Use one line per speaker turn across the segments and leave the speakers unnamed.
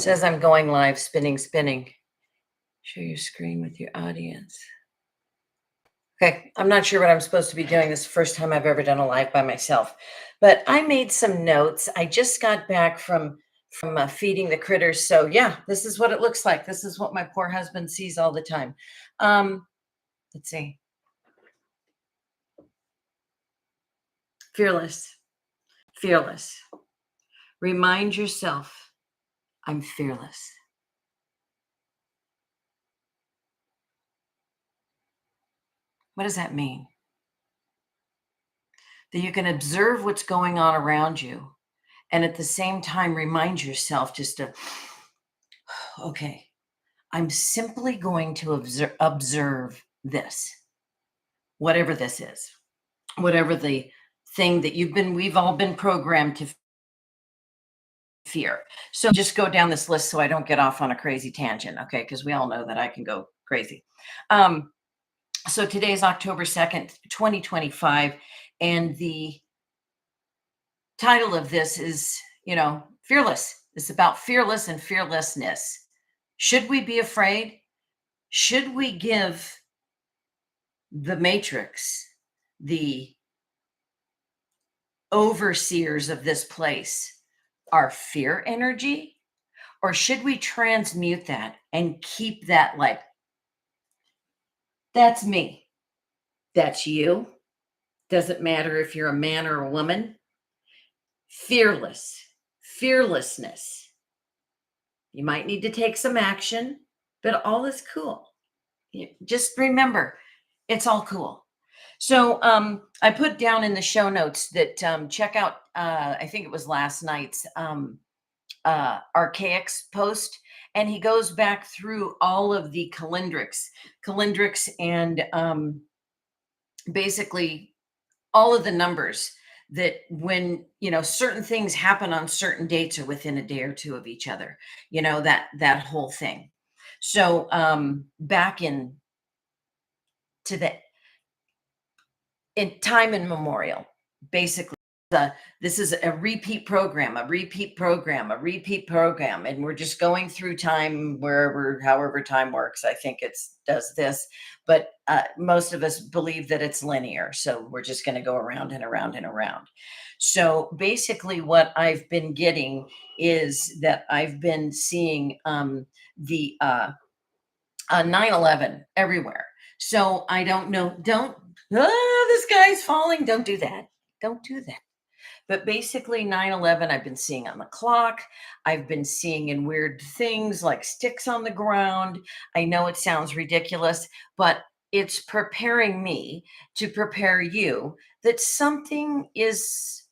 Says I'm going live, spinning, spinning. Share your screen with your audience. Okay, I'm not sure what I'm supposed to be doing. This is the first time I've ever done a live by myself, but I made some notes. I just got back from feeding the critters, so yeah, this is what it looks like. This is what my poor husband sees all the time. Let's see. Fearless, fearless. Remind yourself, I'm fearless. What does that mean? That you can observe what's going on around you and at the same time remind yourself just to, okay, I'm simply going to observe this, whatever this is, whatever the thing that we've all been programmed to fear. So just go down this list so I don't get off on a crazy tangent, okay? Because we all know that I can go crazy. So today's October 2nd, 2025, and the title of this is, fearless. It's about fearless and fearlessness. Should we be afraid? Should we give the matrix, the overseers of this place, our fear energy? Or should we transmute that and keep that like, that's me, that's you? Doesn't matter if you're a man or a woman. Fearless, fearlessness. You might need to take some action, but all is cool. Just remember, it's all cool. So I put down in the show notes that check out, I think it was last night's Archaix post, and he goes back through all of the calendrics and basically all of the numbers that when certain things happen on certain dates or within a day or two of each other, that whole thing. So back in time immemorial, basically this is a repeat program, and we're just going through time however time works. I think does this, but most of us believe that it's linear, so we're just going to go around and around and around. So basically what I've been getting is that I've been seeing the 9/11 everywhere. So I don't know, the sky's falling, don't do that. Don't do that. But basically 9/11 I've been seeing on the clock. I've been seeing in weird things like sticks on the ground. I know it sounds ridiculous, but it's preparing me to prepare you that something is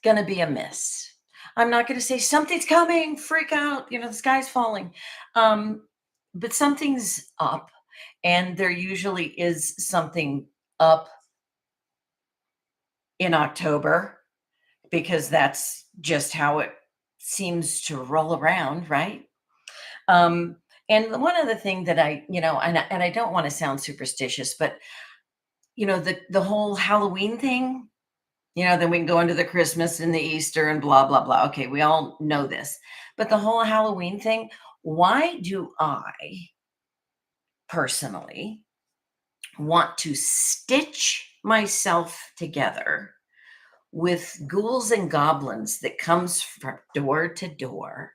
going to be amiss. I'm not going to say something's coming, freak out, the sky's falling. But something's up, and there usually is something up in October, because that's just how it seems to roll around, right? And one other thing that and I don't want to sound superstitious, but the whole Halloween thing, then we can go into the Christmas and the Easter and blah, blah, blah. Okay, we all know this. But the whole Halloween thing, why do I personally want to stitch myself together with ghouls and goblins that comes from door to door,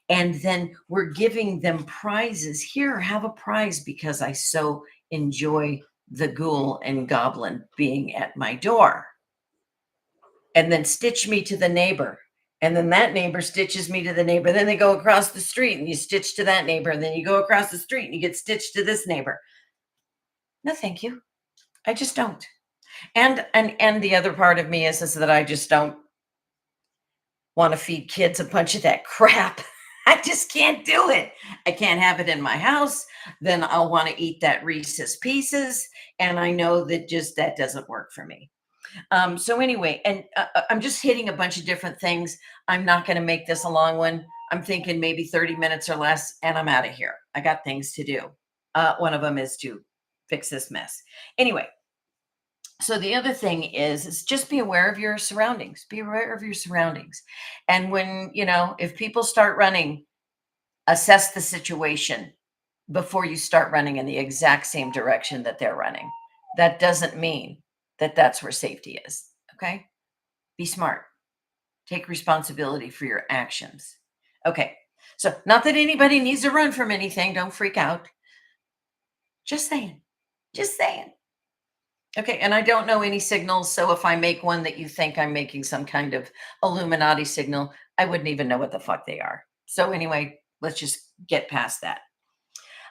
and then we're giving them prizes? Here, have a prize because I so enjoy the ghoul and goblin being at my door. And then stitch me to the neighbor, and then that neighbor stitches me to the neighbor. Then they go across the street and you stitch to that neighbor, and then you go across the street and you get stitched to this neighbor. No, thank you. I just don't. And the other part of me is that I just don't want to feed kids a bunch of that crap. I just can't do it. I can't have it in my house. Then I'll want to eat that Reese's Pieces, and I know that that doesn't work for me. So anyway, and I'm just hitting a bunch of different things. I'm not going to make this a long one. I'm thinking maybe 30 minutes or less, and I'm out of here. I got things to do. One of them is to fix this mess. Anyway, so the other thing is just be aware of your surroundings. Be aware of your surroundings. And when, if people start running, Assess the situation before you start running in the exact same direction that they're running. That doesn't mean that that's where safety is. Okay. Be smart. Take responsibility for your actions. Okay. So, not that anybody needs to run from anything. Don't freak out. Just saying. Just saying. Okay. And I don't know any signals. So, if I make one that you think I'm making some kind of Illuminati signal, I wouldn't even know what the fuck they are. So, anyway, let's just get past that.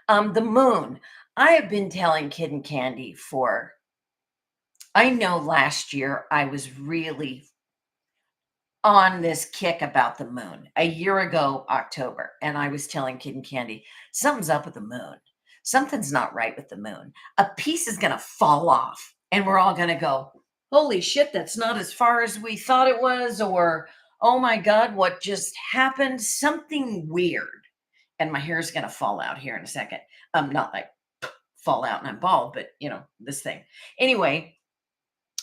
The moon. I have been telling Kid and Candy for, I know last year I was really on this kick about the moon a year ago, October. And I was telling Kid and Candy, something's up with the moon. Something's not right with the moon. A piece is going to fall off, and we're all going to go, holy shit, that's not as far as we thought it was. Or, oh my God, what just happened? Something weird. And my hair is going to fall out here in a second. Not like fall out and I'm bald, but this thing. Anyway,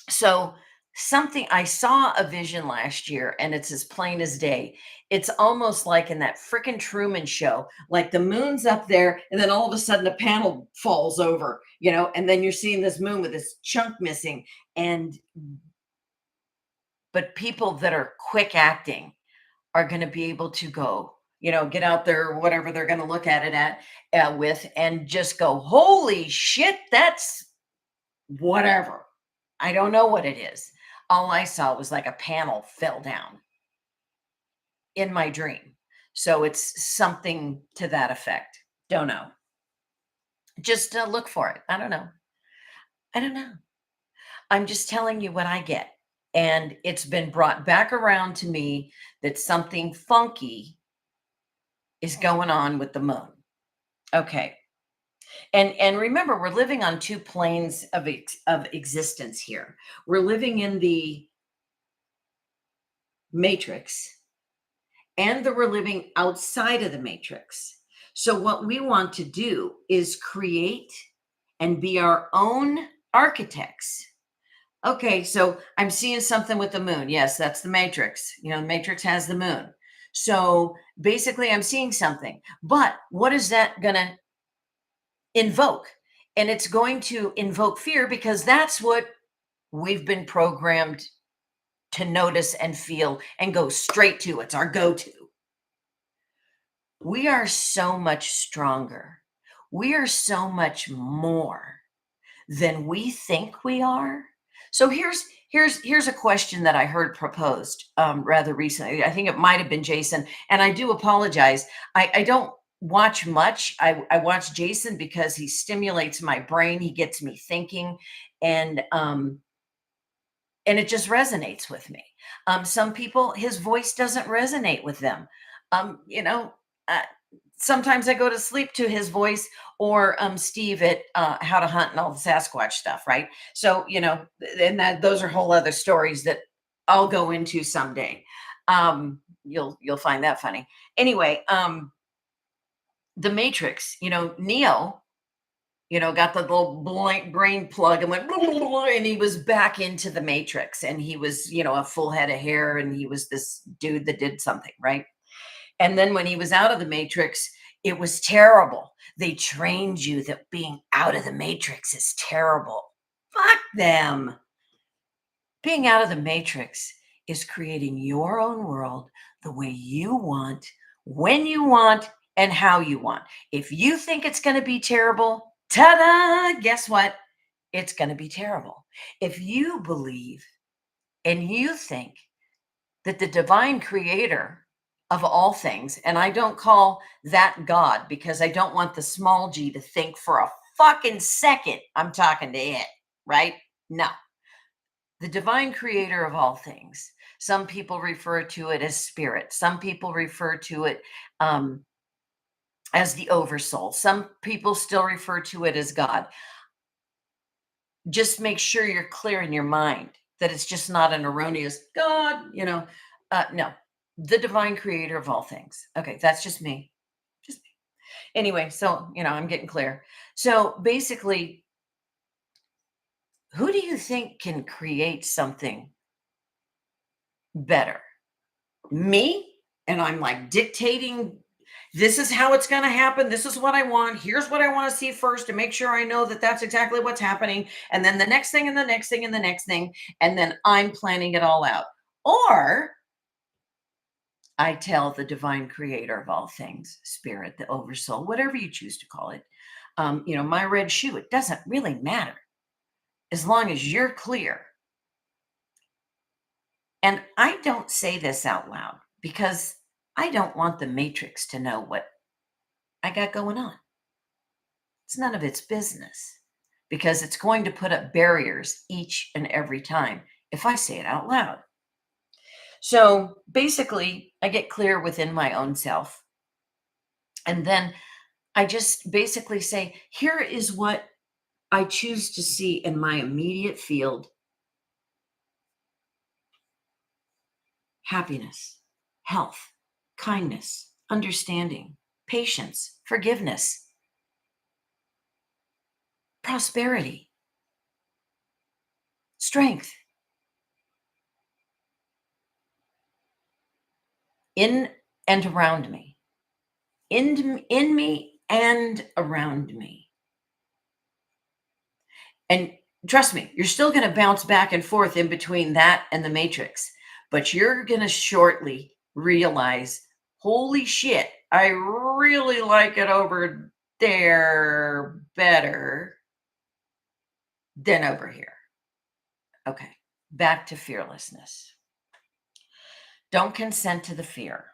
so something I saw a vision last year, and it's as plain as day. It's almost like in that freaking Truman Show, like the moon's up there, and then all of a sudden a panel falls over, and then you're seeing this moon with this chunk missing. But people that are quick acting are going to be able to go, get out there, whatever they're going to look at it with, and just go, holy shit, that's whatever. I don't know what it is. All I saw was like a panel fell down in my dream. So it's something to that effect. Don't know. Just look for it. I don't know. I don't know. I'm just telling you what I get. And it's been brought back around to me that something funky is going on with the moon. Okay. And remember, we're living on two planes of existence here. We're living in the matrix, and that we're living outside of the matrix. So what we want to do is create and be our own architects. Okay, so I'm seeing something with the moon. Yes, that's the matrix. The matrix has the moon. So basically, I'm seeing something. But what is that going to invoke? And it's going to invoke fear, because that's what we've been programmed to notice and feel and go straight to. It's our go-to. We are so much stronger. We are so much more than we think we are. So here's a question that I heard proposed rather recently. I think it might have been Jason, and I do apologize. I don't watch much. I watch Jason because he stimulates my brain. He gets me thinking, and it just resonates with me. Some people, his voice doesn't resonate with them. Um, you know, uh, Sometimes I go to sleep to his voice, or Steve at How to Hunt and all the Sasquatch stuff, right? So, and those are whole other stories that I'll go into someday. You'll find that funny. Anyway, the Matrix, Neo, got the little blank brain plug and went, and he was back into the matrix, and he was, a full head of hair, and he was this dude that did something, right? And then when he was out of the matrix, it was terrible. They trained you that being out of the matrix is terrible. Fuck them. Being out of the matrix is creating your own world the way you want, when you want, and how you want. If you think it's going to be terrible, ta-da, guess what? It's going to be terrible. If you believe and you think that the divine creator of all things, and I don't call that God, because I don't want the small g to think for a fucking second I'm talking to it, right? No. The divine creator of all things. Some people refer to it as spirit. Some people refer to it as the oversoul. Some people still refer to it as God. Just make sure you're clear in your mind that it's just not an erroneous God, no, the divine creator of all things. Okay, that's just me. Just me. Anyway, so, I'm getting clear. So basically, who do you think can create something better? Me? And I'm like dictating, This is how it's going to happen. This is what I want. Here's what I want to see first to make sure I know that that's exactly what's happening. And then the next thing, and the next thing, and the next thing. And then I'm planning it all out. Or I tell the divine creator of all things, spirit, the oversoul, whatever you choose to call it, my red shoe, it doesn't really matter as long as you're clear. And I don't say this out loud because I don't want the matrix to know what I got going on. It's none of its business because it's going to put up barriers each and every time if I say it out loud. So basically, I get clear within my own self. And then I just basically say, here is what I choose to see in my immediate field: happiness, health, kindness, understanding, patience, forgiveness, prosperity, strength in and around me, in me and around me. And trust me, you're still going to bounce back and forth in between that and the matrix, but you're going to shortly realize, holy shit, I really like it over there better than over here. Okay, back to fearlessness. Don't consent to the fear.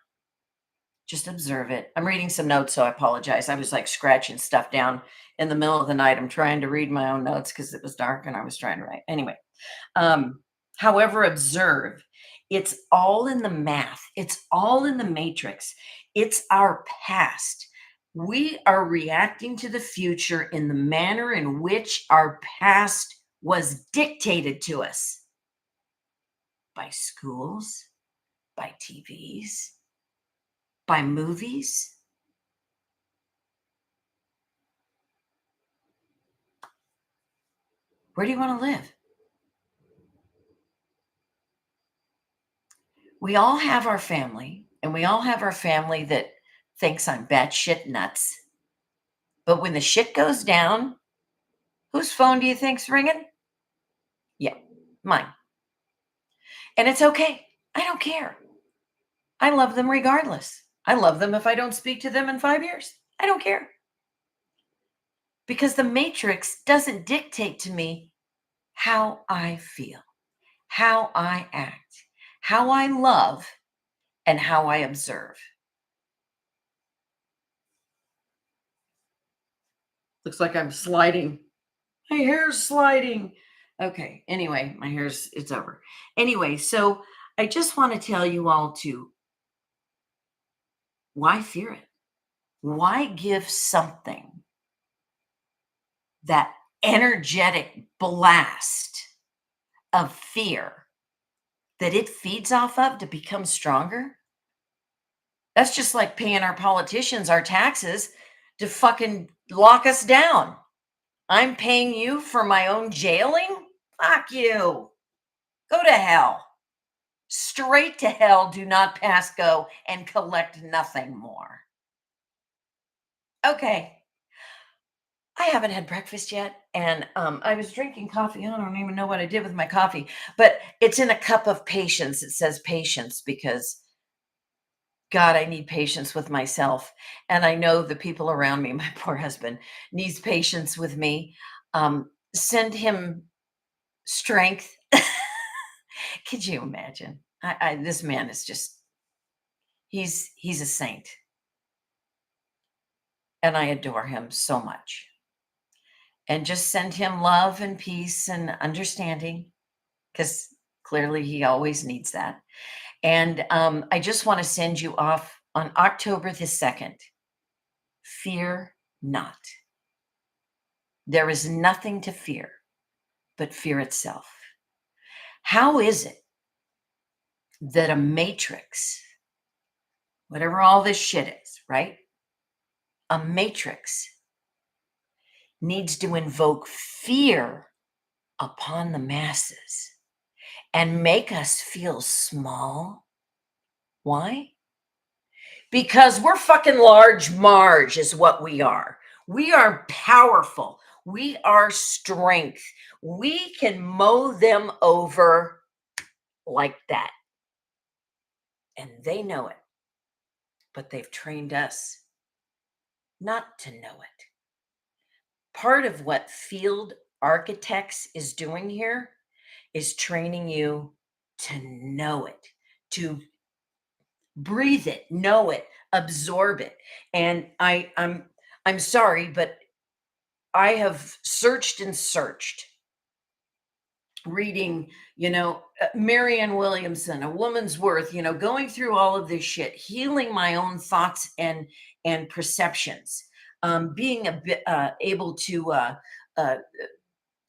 Just observe it. I'm reading some notes, so I apologize. I was like scratching stuff down in the middle of the night. I'm trying to read my own notes because it was dark and I was trying to write. Anyway, however, observe. It's all in the math. It's all in the matrix. It's our past. We are reacting to the future in the manner in which our past was dictated to us by schools, by TVs, by movies. Where do you want to live? We all have our family, and we all have our family that thinks I'm batshit nuts. But when the shit goes down, whose phone do you think's ringing? Yeah, mine. And it's okay. I don't care. I love them regardless. I love them if I don't speak to them in 5 years. I don't care. Because the matrix doesn't dictate to me how I feel, how I act, how I love, and how I observe. Looks like I'm sliding. My hair's sliding. Okay. Anyway, it's over. Anyway, so I just want to tell you all to, why fear it? Why give something that energetic blast of fear that it feeds off of to become stronger? That's just like paying our politicians our taxes to fucking lock us down. I'm paying you for my own jailing? Fuck you. Go to hell. Straight to hell, do not pass go, and collect nothing more. Okay. I haven't had breakfast yet, and I was drinking coffee. I don't even know what I did with my coffee, but it's in a cup of patience. It says patience because, God, I need patience with myself. And I know the people around me, my poor husband, needs patience with me. Send him strength. Could you imagine? This man is just, he's a saint. And I adore him so much. And just send him love and peace and understanding, because clearly he always needs that. And I just want to send you off on October the 2nd. Fear not. There is nothing to fear but fear itself. How is it that a matrix, whatever all this shit is, right? A matrix needs to invoke fear upon the masses and make us feel small? Why? because we're fucking large Marge is what we are. We are powerful. We are strength. We can mow them over like that. And they know it, but they've trained us not to know it. Part of what field architects is doing here is training you to know it, to breathe it, know it, absorb it. And I'm sorry, but I have searched and searched reading, Marianne Williamson, A Woman's Worth, going through all of this shit, healing my own thoughts and perceptions, being a bit able to uh,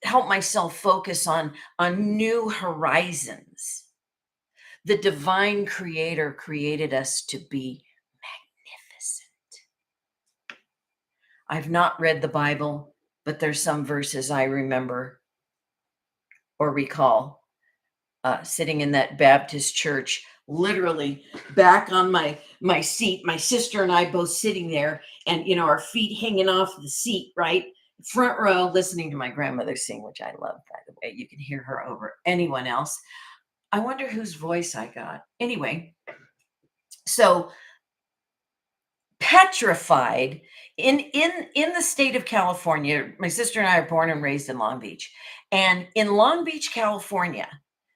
help myself focus on new horizons. The divine creator created us to be magnificent. I've not read the Bible, but there's some verses I remember or recall sitting in that Baptist church, literally back on my seat, my sister and I both sitting there, and our feet hanging off the seat, right? Front row, listening to my grandmother sing, which I love, by the way. You can hear her over anyone else. I wonder whose voice I got. Anyway, so petrified in the state of California. My sister and I are born and raised in Long Beach. And in Long Beach, California,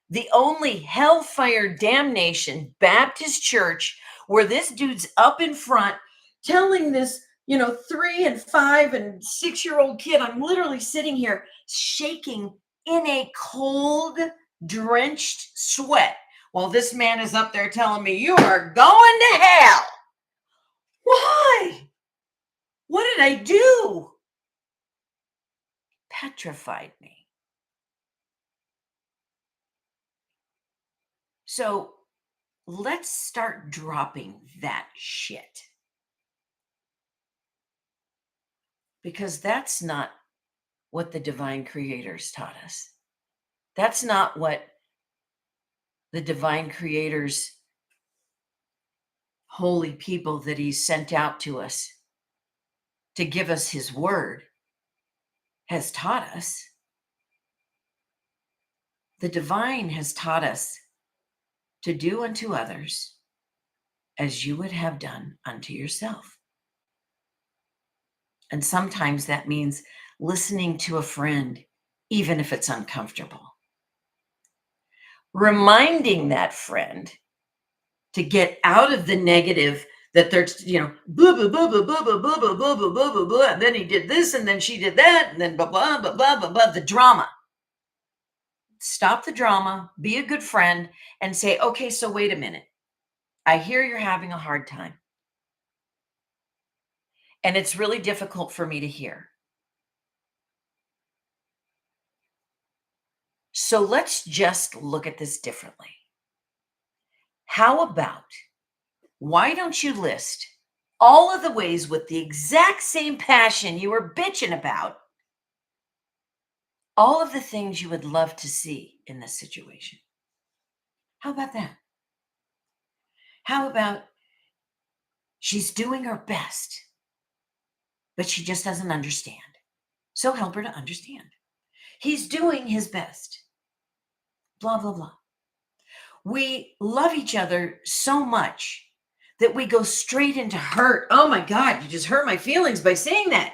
the only hellfire damnation Baptist church where this dude's up in front telling this, 3 and 5 and 6-year-old kid, I'm literally sitting here shaking in a cold, drenched sweat while this man is up there telling me, you are going to hell. Why? What did I do? Petrified me. So let's start dropping that shit. Because that's not what the divine creators taught us. That's not what the divine creators, holy people that he sent out to us to give us his word, has taught us. The divine has taught us to do unto others as you would have done unto yourself. And sometimes that means listening to a friend, even if it's uncomfortable. Reminding that friend to get out of the negative that they're, blah, blah, blah, blah, blah, blah, blah, blah, blah, blah, blah, blah, blah, and then he did this, and then she did that, and then blah, blah, blah, blah, blah, blah, the drama. Stop the drama, be a good friend, and say, okay, so wait a minute. I hear you're having a hard time. And it's really difficult for me to hear. So let's just look at this differently. How about, why don't you list all of the ways with the exact same passion you were bitching about, all of the things you would love to see in this situation? How about that? How about she's doing her best, but she just doesn't understand. So help her to understand. He's doing his best. Blah, blah, blah. We love each other so much that we go straight into hurt. Oh my God, you just hurt my feelings by saying that.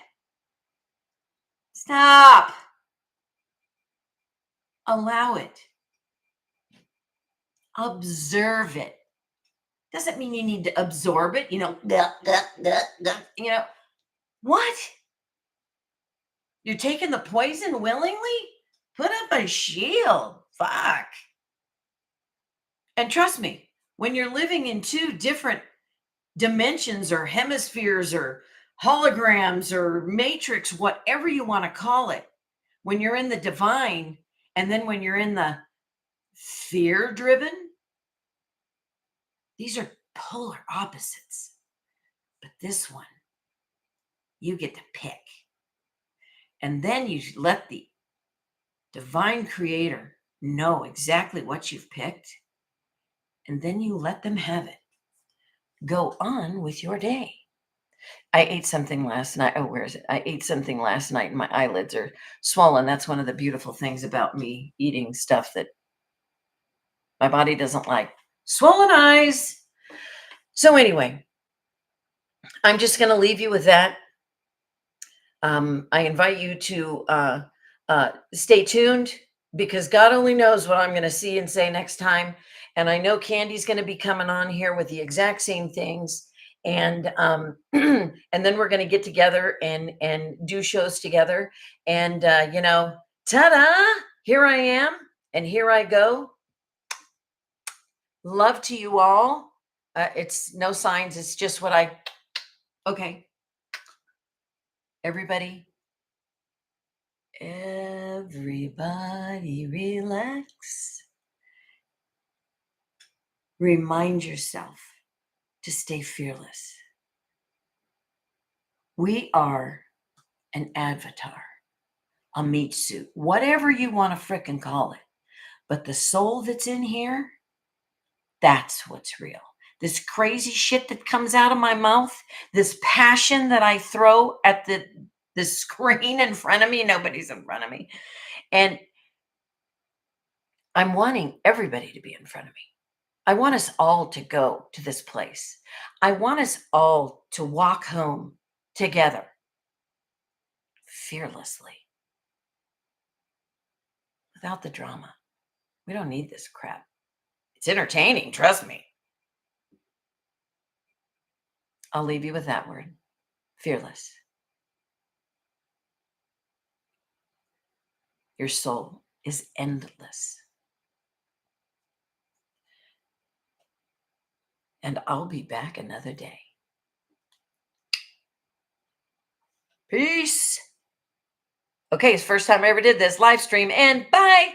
Stop. Allow it. Observe it. Doesn't mean you need to absorb it, what? You're taking the poison willingly? Put up a shield. Fuck. And trust me, when you're living in two different dimensions or hemispheres or holograms or matrix, whatever you want to call it, when you're in the divine and then when you're in the fear driven, these are polar opposites. But this one, you get to pick. And then you let the divine creator know exactly what you've picked. And then you let them have it. go on with your day. I ate something last night. Oh, where is it? I ate something last night and my eyelids are swollen. That's one of the beautiful things about me eating stuff that my body doesn't like. Swollen eyes. So, anyway, I'm just going to leave you with that. I invite you to stay tuned because God only knows what I'm going to see and say next time. And I know Candy's going to be coming on here with the exact same things. And and then we're going to get together and do shows together. And ta-da! Here I am, and here I go. Love to you all. It's no signs. It's just what I. Okay, everybody. Everybody relax. Remind yourself to stay fearless. We are an avatar, a meat suit, whatever you want to frickin' call it. But the soul that's in here, that's what's real. This crazy shit that comes out of my mouth, this passion that I throw at the screen in front of me, nobody's in front of me. And I'm wanting everybody to be in front of me. I want us all to go to this place. I want us all to walk home together fearlessly without the drama. We don't need this crap. It's entertaining, trust me. I'll leave you with that word, fearless. Your soul is endless. And I'll be back another day. Peace. Okay, it's the first time I ever did this live stream, and bye.